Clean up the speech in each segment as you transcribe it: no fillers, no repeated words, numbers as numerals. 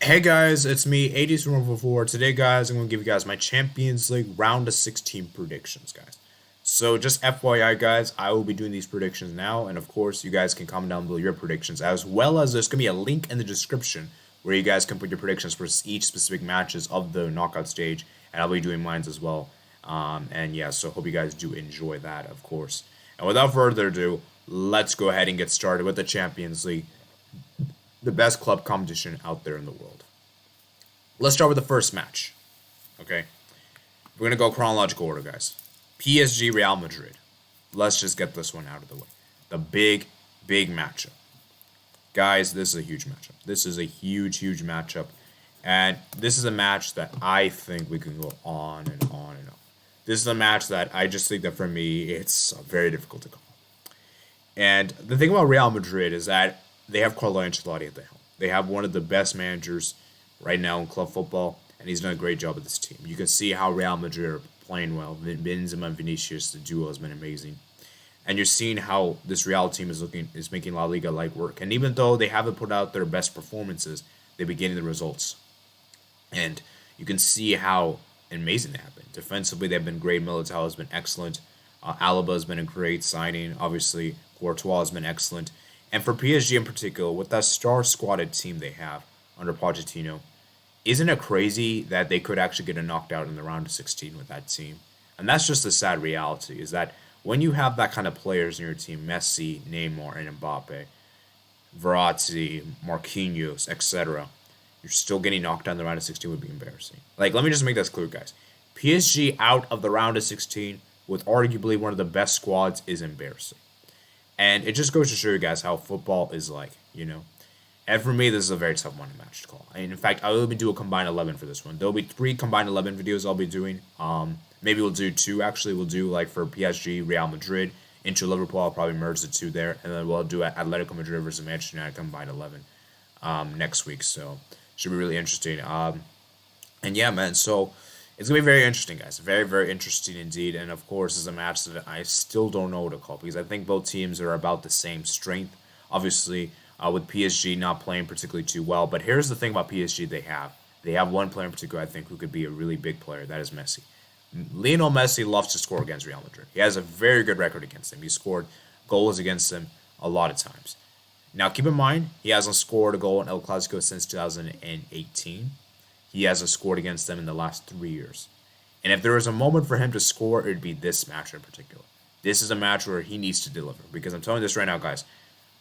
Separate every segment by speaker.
Speaker 1: Hey guys, it's me, 80s144. Today, guys, I'm going to give you guys my Champions League round of 16 predictions, guys. So, just FYI, guys, I will be doing these predictions now, and of course, you guys can comment down below your predictions, as well as there's going to be a link in the description where you guys can put your predictions for each specific matches of the knockout stage, and I'll be doing mine as well. And yeah, so hope you guys do enjoy that, of course. And without further ado, let's go ahead and get started with the Champions League, the best club competition out there in the world. Let's start with the first match. Okay, we're gonna go chronological order, guys. PSG Real Madrid. Let's just get this one out of the way. The big matchup, guys. This is a huge matchup. This is a huge matchup, and this is a match that I think we can go on and on and on. This is a match that I just think that for me, it's very difficult to call. And the thing about Real Madrid is that they have Carlo Ancelotti at the helm. They have one of the best managers right now in club football, and he's done a great job with this team. You can see how Real Madrid are playing well. Benzema and Vinicius, the duo has been amazing, and you're seeing how this Real team is making La Liga light work. And even though they haven't put out their best performances, they've been getting the results, and you can see how amazing they have been. Defensively, they've been great. Militao has been excellent. Alaba has been a great signing. Obviously, Courtois has been excellent. And for PSG in particular, with that star-squatted team they have under Pochettino, isn't it crazy that they could actually get a knocked out in the round of 16 with that team? And that's just the sad reality, is that when you have that kind of players in your team, Messi, Neymar, and Mbappe, Verratti, Marquinhos, etc., you're still getting knocked out in the round of 16 would be embarrassing. Like, let me just make this clear, guys. PSG out of the round of 16 with arguably one of the best squads is embarrassing. And it just goes to show you guys how football is like. And for me, this is a very tough one to match to call. And in fact, I will be do a combined 11 for this one. There'll be 3 combined 11 videos I'll be doing. Maybe we'll do 2, actually. We'll do, like, for PSG, Real Madrid, into Liverpool. I'll probably merge the 2 there. And then we'll do Atletico Madrid versus Manchester United combined 11 next week. So, should be really interesting. And yeah, man, so it's gonna be very interesting, guys. Very interesting indeed. And of course, it's a match that I still don't know what to call because I think both teams are about the same strength. Obviously, with PSG not playing particularly too well. But here's the thing about PSG: they have one player in particular I think who could be a really big player. That is Messi. Lionel Messi loves to score against Real Madrid. He has a very good record against them. He scored goals against them a lot of times. Now, keep in mind, he hasn't scored a goal in El Clasico since 2018. He hasn't scored against them in the last 3 years. And if there was a moment for him to score, it would be this match in particular. This is a match where he needs to deliver. Because I'm telling you this right now, guys,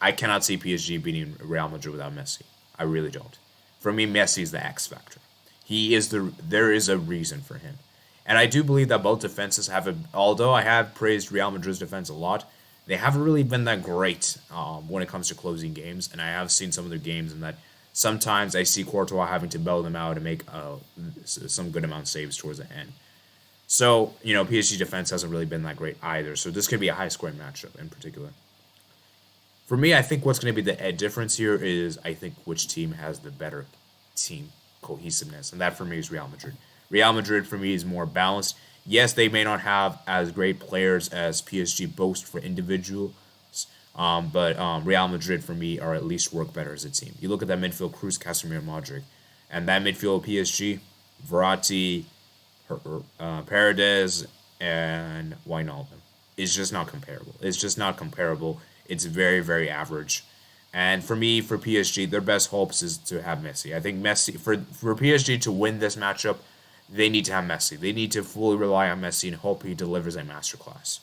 Speaker 1: I cannot see PSG beating Real Madrid without Messi. I really don't. For me, Messi is the X factor. There is a reason for him. And I do believe that both defenses although I have praised Real Madrid's defense a lot, they haven't really been that great when it comes to closing games. And I have seen some of their games in that sometimes I see Courtois having to bail them out and make some good amount of saves towards the end. So, PSG defense hasn't really been that great either. So this could be a high scoring matchup in particular. For me, I think what's going to be the difference here is I think which team has the better team cohesiveness. And that for me is Real Madrid. Real Madrid for me is more balanced. Yes, they may not have as great players as PSG boast for individuals, but Real Madrid for me are at least work better as a team. You look at that midfield: Cruz, Casemiro, Modric, and that midfield PSG: Verratti, Paredes, and Wijnaldum. It's just not comparable. It's very average. And for me, for PSG, their best hopes is to have Messi. I think Messi for PSG to win this matchup, they need to have Messi. They need to fully rely on Messi and hope he delivers a masterclass.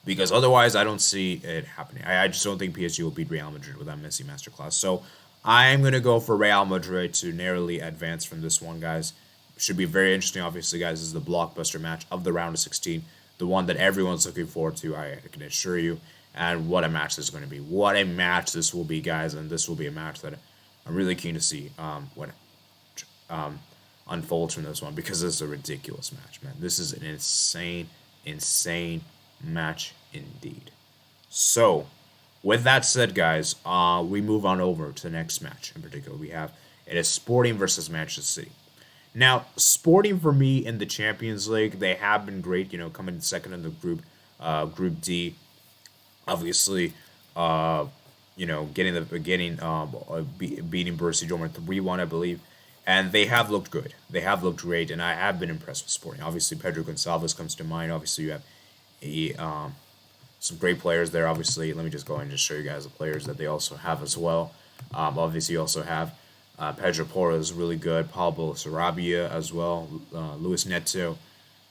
Speaker 1: Because otherwise, I don't see it happening. I just don't think PSG will beat Real Madrid without Messi masterclass. So I'm going to go for Real Madrid to narrowly advance from this one, guys. Should be very interesting, obviously, guys. This is the blockbuster match of the round of 16. The one that everyone's looking forward to, I can assure you. And what a match this is going to be. What a match this will be, guys. And this will be a match that I'm really keen to see what unfolds from this one, because this is a ridiculous match, man. This is an insane match indeed. So, with that said, guys, we move on over to the next match in particular. It is Sporting versus Manchester City. Now, Sporting for me in the Champions League, they have been great. Coming second in the Group D. Obviously, beating Borussia Dortmund 3-1, I believe. And they have looked good. They have looked great, and I have been impressed with Sporting. Obviously, Pedro Gonçalves comes to mind. Obviously, you have a, some great players there. Obviously, let me just go ahead and just show you guys the players that they also have as well. Obviously, you also have Pedro Porro is really good. Pablo Sarabia as well. Luis Neto.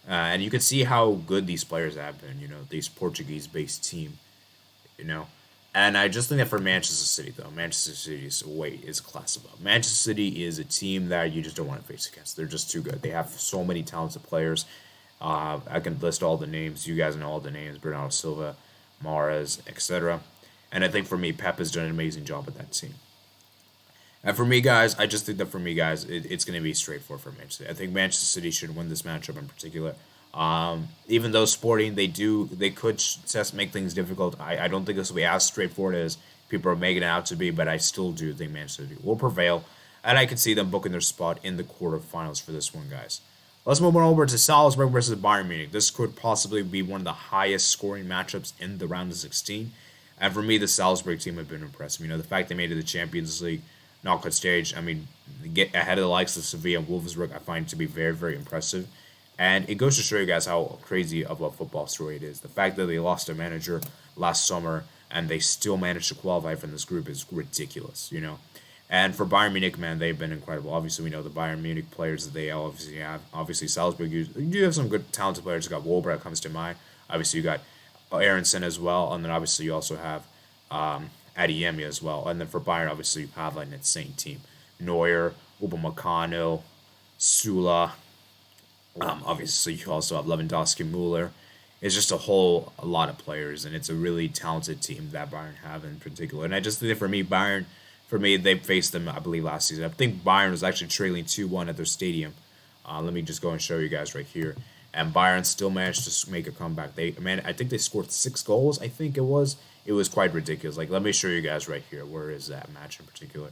Speaker 1: And you can see how good these players have been, these Portuguese-based team, you know. And I just think that for Manchester City, though, Manchester City's weight is a class above. Manchester City is a team that you just don't want to face against. They're just too good. They have so many talented players. I can list all the names. You guys know all the names: Bernardo Silva, Mahrez, etc. And I think for me, Pep has done an amazing job with that team. And for me, guys, I just think that for me, guys, it's going to be straightforward for Manchester City. I think Manchester City should win this matchup in particular. Even though Sporting, they could just make things difficult. I don't think this will be as straightforward as people are making it out to be, but I still do think Manchester City will prevail. And I can see them booking their spot in the quarterfinals for this one, guys. Let's move on over to Salzburg versus Bayern Munich. This could possibly be one of the highest scoring matchups in the round of 16. And for me, the Salzburg team have been impressive. The fact they made it to the Champions League knockout stage, I mean, get ahead of the likes of Sevilla and Wolfsburg, I find to be very, very impressive. And it goes to show you guys how crazy of a football story it is. The fact that they lost a manager last summer and they still managed to qualify from this group is ridiculous. And for Bayern Munich, man, they've been incredible. Obviously, we know the Bayern Munich players that they obviously have. Obviously, Salzburg, you do have some good, talented players. You got Wolbert that comes to mind. Obviously, you got Aronson as well. And then obviously, you also have Adeyemi as well. And then for Bayern, obviously, you have like an insane team. Neuer, Upamecano, Sula. Obviously, you also have Lewandowski, Mueller. It's just a lot of players, and it's a really talented team that Bayern have in particular. And I just think that for me, they faced them, I believe, last season. I think Bayern was actually trailing 2-1 at their stadium. Let me just go and show you guys right here. And Bayern still managed to make a comeback. I think they scored 6 goals, I think it was. It was quite ridiculous. Like, let me show you guys right here. Where is that match in particular?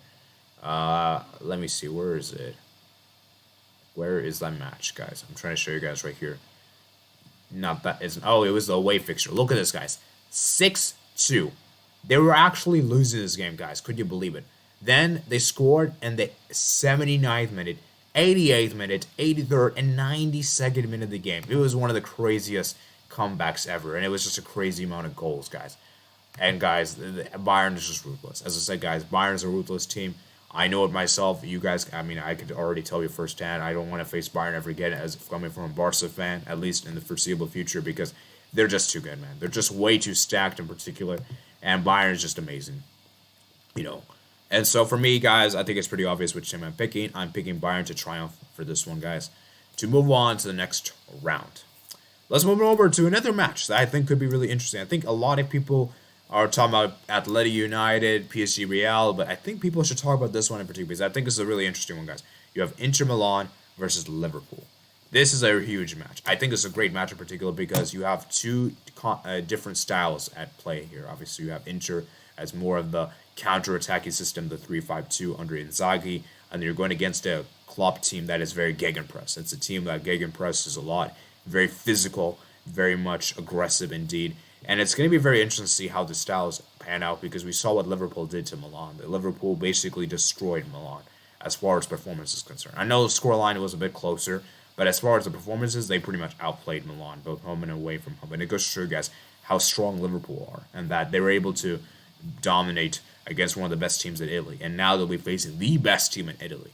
Speaker 1: Let me see. Where is it? Where is that match, guys? I'm trying to show you guys right here. Not that isn't. Oh, it was the away fixture. Look at this, guys. 6-2. They were actually losing this game, guys. Could you believe it? Then they scored in the 79th minute, 88th minute, 83rd, and 92nd minute of the game. It was one of the craziest comebacks ever, and it was just a crazy amount of goals, guys. And guys, Bayern is just ruthless. As I said, guys, Bayern is a ruthless team. I know it myself. You guys, I mean, I could already tell you firsthand. I don't want to face Bayern ever again as coming from a Barca fan, at least in the foreseeable future, because they're just too good, man. They're just way too stacked in particular, and Bayern is just amazing. And so for me, guys, I think it's pretty obvious which team I'm picking. I'm picking Bayern to triumph for this one, guys. To move on to the next round. Let's move over to another match that I think could be really interesting. I think a lot of people are talking about Atletico United, PSG Real, but I think people should talk about this one in particular because I think this is a really interesting one, guys. You have Inter Milan versus Liverpool. This is a huge match. I think it's a great match in particular because you have two different styles at play here. Obviously, you have Inter as more of the counter-attacking system, the 3-5-2 under Inzaghi, and you're going against a Klopp team that is very gegenpress. It's a team that gegenpresses a lot, very physical, very much aggressive indeed. And it's going to be very interesting to see how the styles pan out because we saw what Liverpool did to Milan. Liverpool basically destroyed Milan as far as performance is concerned. I know the scoreline was a bit closer, but as far as the performances, they pretty much outplayed Milan, both home and away from home. And it goes to show you guys how strong Liverpool are and that they were able to dominate against one of the best teams in Italy. And now they'll be facing the best team in Italy.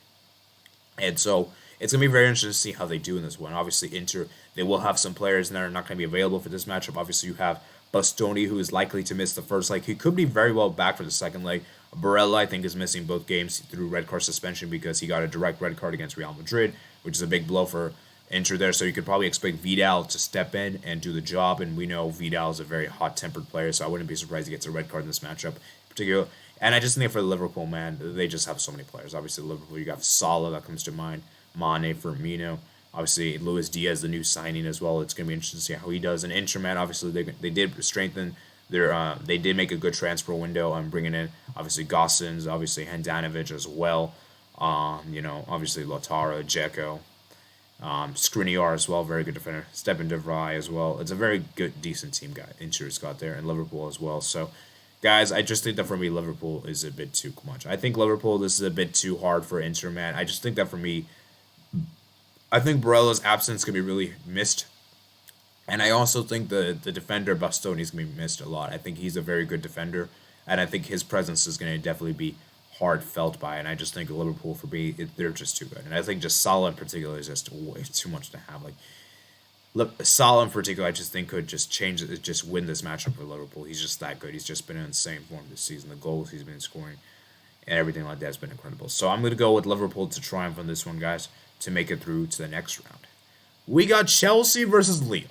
Speaker 1: And so it's going to be very interesting to see how they do in this one. Obviously, Inter, they will have some players that are not going to be available for this matchup. Obviously, you have Bastoni, who is likely to miss the first leg. He could be very well back for the second leg. Barella, I think, is missing both games through red card suspension because he got a direct red card against Real Madrid, which is a big blow for Inter there. So you could probably expect Vidal to step in and do the job. And we know Vidal is a very hot-tempered player, so I wouldn't be surprised he gets a red card in this matchup, particularly. And I just think for Liverpool, man, they just have so many players. Obviously, Liverpool, you got Salah that comes to mind, Mane, Firmino. Obviously, Luis Diaz, the new signing as well. It's going to be interesting to see how he does. And Inter, man, obviously, they did strengthen their. They did make a good transfer window and bringing in, obviously, Gosens, obviously, Handanovic as well. Obviously, Lautaro, Dzeko, Skriniar as well, very good defender. Stepan de Vrij as well. It's a very good, decent team, guy. Inter's got there, and Liverpool as well. So, Guys, I just think that for me, Liverpool is a bit too much. I think Liverpool, this is a bit too hard for Inter, man. I just think that for me, I think Barella's absence can be really missed. And I also think the defender Bastoni is going to be missed a lot. I think he's a very good defender, and I think his presence is going to definitely be hard felt by. And I just think Liverpool for me, they're just too good. And I think just Salah in particular is just way too much to have. Like Salah in particular, I just think could just change it, just win this matchup for Liverpool. He's just that good. He's just been in insane form this season. The goals he's been scoring and everything like that has been incredible. So I'm going to go with Liverpool to triumph on this one, guys, to make it through to the next round. We got Chelsea versus Lille.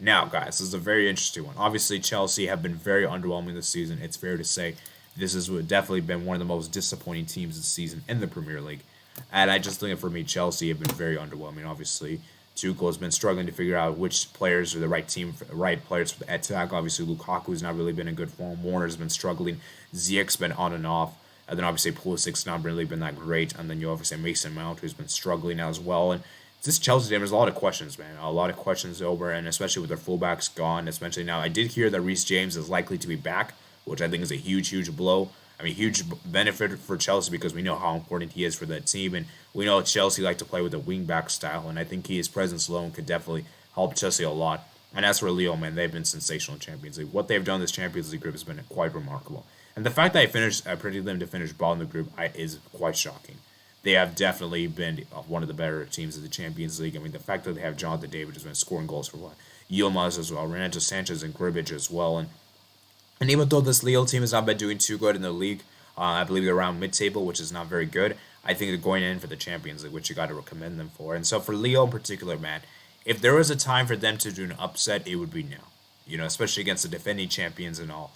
Speaker 1: Now, guys, this is a very interesting one. Obviously, Chelsea have been very underwhelming this season. It's fair to say this has definitely been one of the most disappointing teams this season in the Premier League. And I just think that for me, Chelsea have been very underwhelming. Obviously, Tuchel has been struggling to figure out which players are the right players for the attack. Obviously, Lukaku's not really been in good form. Warner's been struggling. Ziyech's been on and off. And then obviously Pulisic's not really been that great. And then you obviously have Mason Mount, who's been struggling now as well. And this Chelsea team, there's a lot of questions, man. A lot of questions over, and especially with their fullbacks gone, especially now. I did hear that Reece James is likely to be back, which I think is a huge, huge blow. I mean, huge benefit for Chelsea because we know how important he is for that team, and we know Chelsea like to play with a wing-back style, and I think his presence alone could definitely help Chelsea a lot. And as for Lille, man, they've been sensational in Champions League. What they've done in this Champions League group has been quite remarkable. And the fact that I predicted them to finish bottom of the group is quite shocking. They have definitely been one of the better teams of the Champions League. I mean, the fact that they have Jonathan David has been scoring goals for what? Yilmaz as well, Renato Sanchez and Gribic as well. And even though this Lille team has not been doing too good in the league, I believe they're around mid-table, which is not very good. I think they're going in for the Champions League, which you got to recommend them for. And so for Lille in particular, man, if there was a time for them to do an upset, it would be now. You know, especially against the defending champions and all,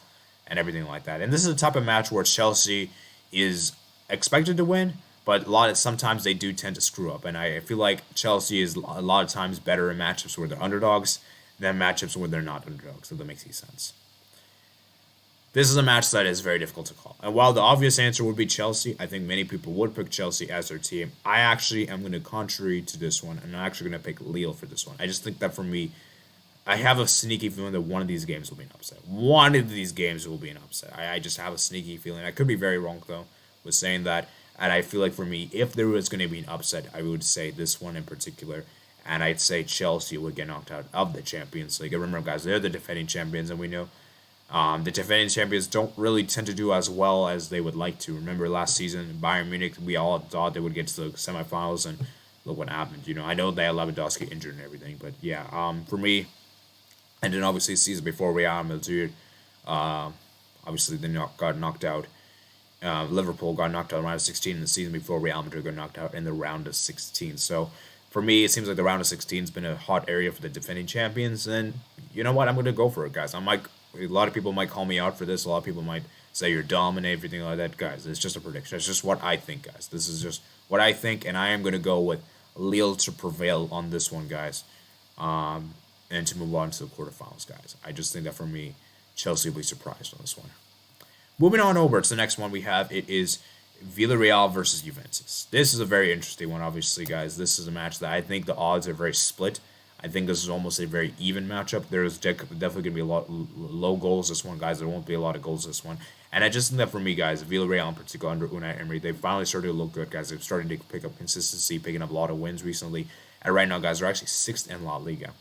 Speaker 1: and everything like that. And this is a type of match where Chelsea is expected to win, but sometimes they do tend to screw up. And I feel like Chelsea is a lot of times better in matchups where they're underdogs than matchups where they're not underdogs, if that makes any sense. This is a match that is very difficult to call. And while the obvious answer would be Chelsea, I think many people would pick Chelsea as their team. I actually am going to contrary to this one, and I'm actually going to pick Lille for this one. I just think that for me, I have a sneaky feeling that one of these games will be an upset. One of these games will be an upset. I just have a sneaky feeling. I could be very wrong, though, with saying that. And I feel like for me, if there was going to be an upset, I would say this one in particular. And I'd say Chelsea would get knocked out of the Champions League. And remember, guys, they're the defending champions, and we know the defending champions don't really tend to do as well as they would like to. Remember last season, Bayern Munich, we all thought they would get to the semifinals, and look what happened. You know, I know they had Lewandowski injured and everything, but yeah, for me, and then obviously the season before Real Madrid, obviously they got knocked out. Liverpool got knocked out in the round of 16 in the season before Real Madrid got knocked out in the round of 16. So for me, it seems like the round of 16 has been a hot area for the defending champions, and you know what? I'm going to go for it, guys. A lot of people might call me out for this. A lot of people might say you're dumb and everything like that. Guys, it's just a prediction. It's just what I think, guys. This is just what I think, and I am going to go with Lille to prevail on this one, guys, and to move on to the quarterfinals, guys. I just think that for me, Chelsea will be surprised on this one. Moving on over to the next one we have, it is Villarreal versus Juventus. This is a very interesting one, obviously, guys. This is a match that I think the odds are very split. I think this is almost a very even matchup. There's definitely going to be a lot low goals this one, guys. There won't be a lot of goals this one. And I just think that for me, guys, Villarreal in particular under Unai Emery, they finally started to look good, guys. They've started to pick up consistency, picking up a lot of wins recently. And right now, guys, they're actually 6th in La Liga.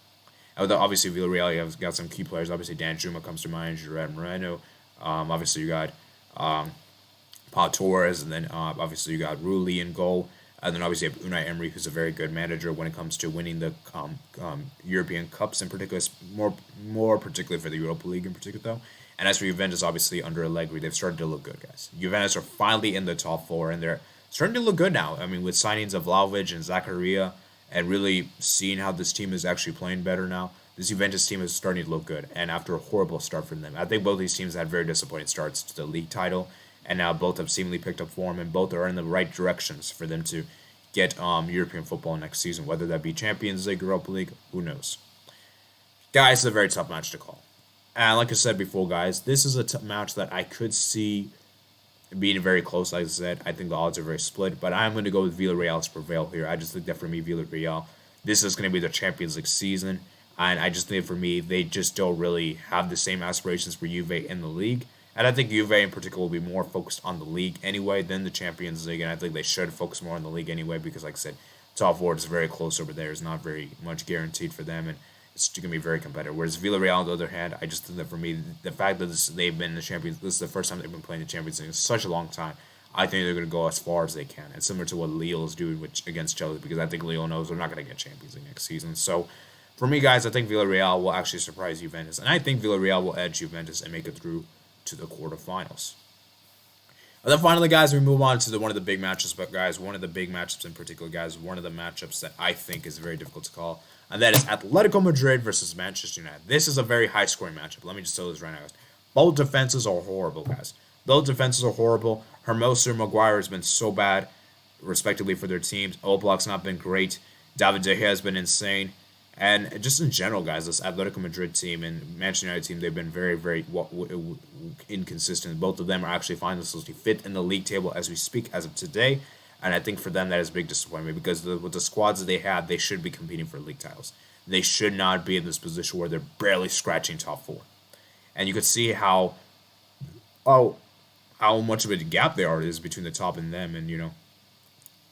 Speaker 1: Obviously, Villarreal, you have got some key players. Obviously, Dan Juma comes to mind, Gerard Moreno. Obviously, you got Pau Torres, and then obviously you got Rulli in goal. And then obviously you have Unai Emery, who's a very good manager when it comes to winning the European Cups in particular, more particularly for the Europa League in particular, though. And as for Juventus, obviously under Allegri, they've started to look good, guys. Juventus are finally in the top 4, and they're starting to look good now. I mean, with signings of Vlahovic and Zakaria, and really seeing how this team is actually playing better now, this Juventus team is starting to look good. And after a horrible start from them, I think both these teams had very disappointing starts to the league title, and now both have seemingly picked up form, and both are in the right directions for them to get European football next season, whether that be Champions League, Europa League, who knows. Guys, it's a very tough match to call. And like I said before, guys, this is a match that I could see being very close. Like I said, I think the odds are very split, but I'm going to go with Villarreal to prevail here. I just think that for me, Villarreal, this is going to be their Champions League season, and I just think for me, they just don't really have the same aspirations for Juve in the league And I think Juve in particular will be more focused on the league anyway than the Champions League. And I think they should focus more on the league anyway because, like I said, top four is very close over there. It's not very much guaranteed for them. And it's going to be very competitive. Whereas Villarreal, on the other hand, I just think that for me, the fact that they've been in the Champions, this is the first time they've been playing the Champions League in such a long time. I think they're going to go as far as they can. And similar to what Lille is doing against Chelsea, because I think Lille knows they're not going to get Champions League next season. So for me, guys, I think Villarreal will actually surprise Juventus. And I think Villarreal will edge Juventus and make it through to the quarterfinals. And then finally, guys, we move on to one of the big matchups. But, guys, one of the big matchups in particular, guys, one of the matchups that I think is very difficult to call. And that is Atletico Madrid versus Manchester United. This is a very high-scoring matchup. Let me just tell you this right now, guys. Both defenses are horrible, guys. Both defenses are horrible. Hermoso and Maguire has been so bad, respectively, for their teams. Oblak's not been great. David De Gea has been insane. And just in general, guys, this Atletico Madrid team and Manchester United team, they've been very, very inconsistent. Both of them are actually finalists fifth in the league table as we speak as of today. And I think for them, that is a big disappointment because with the squads that they have, they should be competing for league titles. They should not be in this position where they're barely scratching top four. And you could see how much of a gap there is between the top and them. And,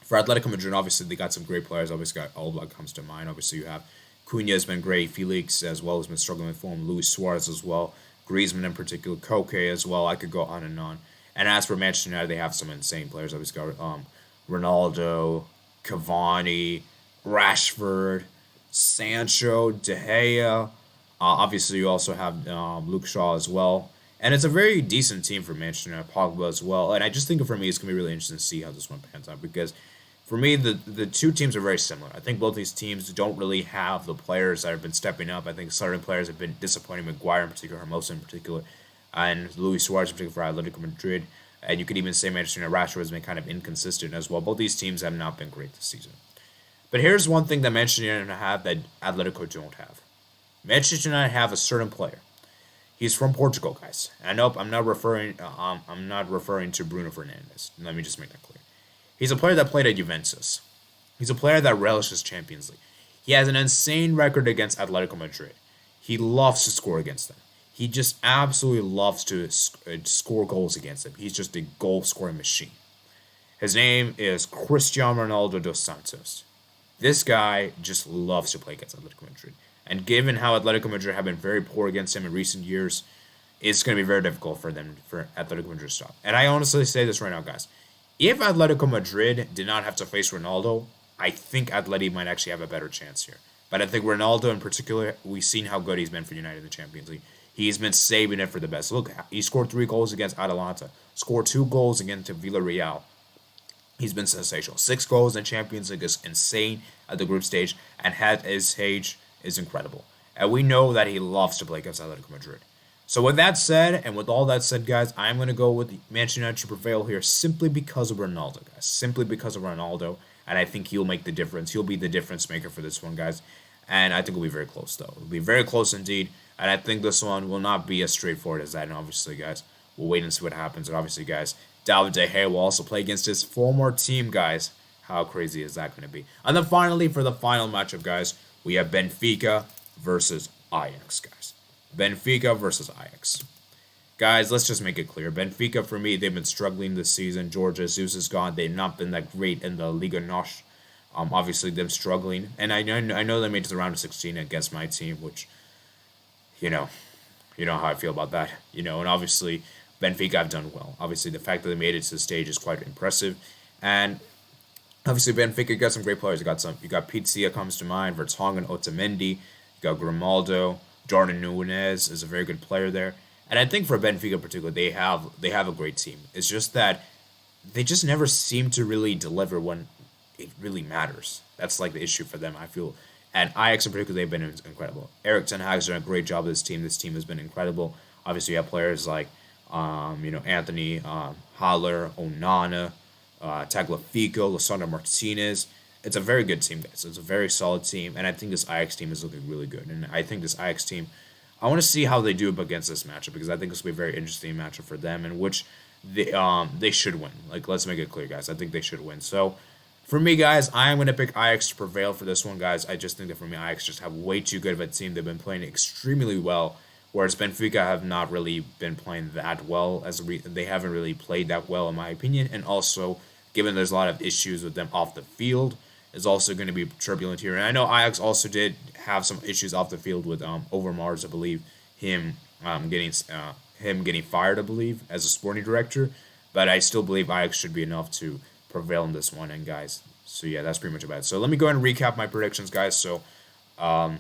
Speaker 1: for Atletico Madrid, obviously, they got some great players. Obviously, got Oblak comes to mind. Obviously, you have Cunha has been great. Felix as well has been struggling with form. Luis Suarez as well. Griezmann in particular. Koke as well. I could go on and on. And as for Manchester United, they have some insane players. Obviously, got Ronaldo, Cavani, Rashford, Sancho, De Gea. Obviously, you also have Luke Shaw as well. And it's a very decent team for Manchester United, Pogba as well. And I just think for me, it's going to be really interesting to see how this one pans out because for me, the two teams are very similar. I think both these teams don't really have the players that have been stepping up. I think certain players have been disappointing. Maguire in particular, Hermoso in particular, and Luis Suarez in particular for Atletico Madrid. And you could even say Manchester United, Rashford has been kind of inconsistent as well. Both these teams have not been great this season. But here's one thing that Manchester United have that Atletico don't have. Manchester United have a certain player. He's from Portugal, guys. And nope, I'm not referring to Bruno Fernandes. Let me just make that clear. He's a player that played at Juventus. He's a player that relishes Champions League. He has an insane record against Atletico Madrid. He loves to score against them. He just absolutely loves to score goals against them. He's just a goal-scoring machine. His name is Cristiano Ronaldo dos Santos. This guy just loves to play against Atletico Madrid. And given how Atletico Madrid have been very poor against him in recent years, it's going to be very difficult for Atletico Madrid to stop. And I honestly say this right now, guys. If Atletico Madrid did not have to face Ronaldo, I think Atleti might actually have a better chance here. But I think Ronaldo in particular, we've seen how good he's been for United in the Champions League. He's been saving it for the best. Look, he scored 3 goals against Atalanta, scored 2 goals against Villarreal. He's been sensational. 6 goals in Champions League is insane at the group stage, and at his age is incredible. And we know that he loves to play against Atletico Madrid. So with that said, and with all that said, guys, I'm going to go with Manchester United to prevail here simply because of Ronaldo, guys. Simply because of Ronaldo. And I think he'll make the difference. He'll be the difference maker for this one, guys. And I think it'll be very close, though. It'll be very close indeed. And I think this one will not be as straightforward as that. And obviously, guys, we'll wait and see what happens. And obviously, guys, David De Gea will also play against his former team, guys. How crazy is that going to be? And then finally, for the final matchup, guys, we have Benfica versus Ajax, guys. Benfica versus Ajax. Guys, let's just make it clear. Benfica, for me, they've been struggling this season. Jorge Jesus is gone. They've not been that great in the Liga NOS. Obviously, them struggling. And I know they made it to the round of 16 against my team, which, you know how I feel about that. And obviously, Benfica have done well. Obviously, the fact that they made it to the stage is quite impressive. And obviously, Benfica got some great players. You got Pizia comes to mind, Vertonghen, Otamendi. You got Grimaldo. Jordan Nunes is a very good player there. And I think for Benfica in particular, they have a great team. It's just that they just never seem to really deliver when it really matters. That's like the issue for them, I feel. And Ajax in particular, they've been incredible. Erik ten Hag's done a great job with this team. This team has been incredible. Obviously, you have players like, Anthony Haller, Onana, Tagliafico, Lisandro Martinez. It's a very good team, guys. It's a very solid team, and I think this Ajax team is looking really good. And I think this Ajax team, I want to see how they do up against this matchup because I think this will be a very interesting matchup for them, in which they should win. Like, let's make it clear, guys. I think they should win. So, for me, guys, I am going to pick Ajax to prevail for this one, guys. I just think that for me, Ajax just have way too good of a team. They've been playing extremely well whereas Benfica have not really been playing that well, they haven't really played that well in my opinion, and also given there's a lot of issues with them off the field, is also going to be turbulent here. And I know Ajax also did have some issues off the field with Overmars, I believe, him getting fired, I believe, as a sporting director. But I still believe Ajax should be enough to prevail in this one. And guys, so yeah, that's pretty much about it. So let me go ahead and recap my predictions, guys. So to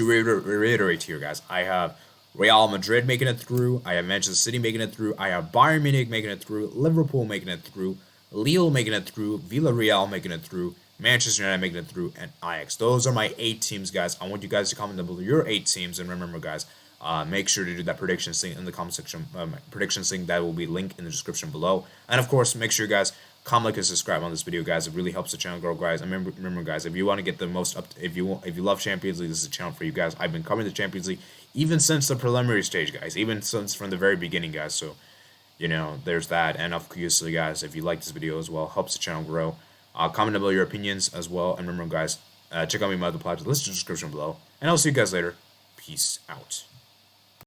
Speaker 1: reiterate here, guys, I have Real Madrid making it through. I have Manchester City making it through. I have Bayern Munich making it through. Liverpool making it through. Lille making it through. Villarreal making it through. Manchester United making it through, and Ajax. Those are my 8 teams, guys. I want you guys to comment down below your 8 teams, and remember, guys, make sure to do that prediction thing in the comment section. Prediction thing that will be linked in the description below, and of course, make sure, guys, comment, like, and subscribe on this video, guys. It really helps the channel grow, guys. And remember, guys, if you want to get the most up, if you love Champions League, this is a channel for you guys. I've been covering the Champions League even since the preliminary stage, guys. Even since from the very beginning, guys. So, there's that. And obviously, guys, if you like this video as well, helps the channel grow. Comment down below your opinions as well. And remember, guys, check out my other playlists in the description below. And I'll see you guys later. Peace out.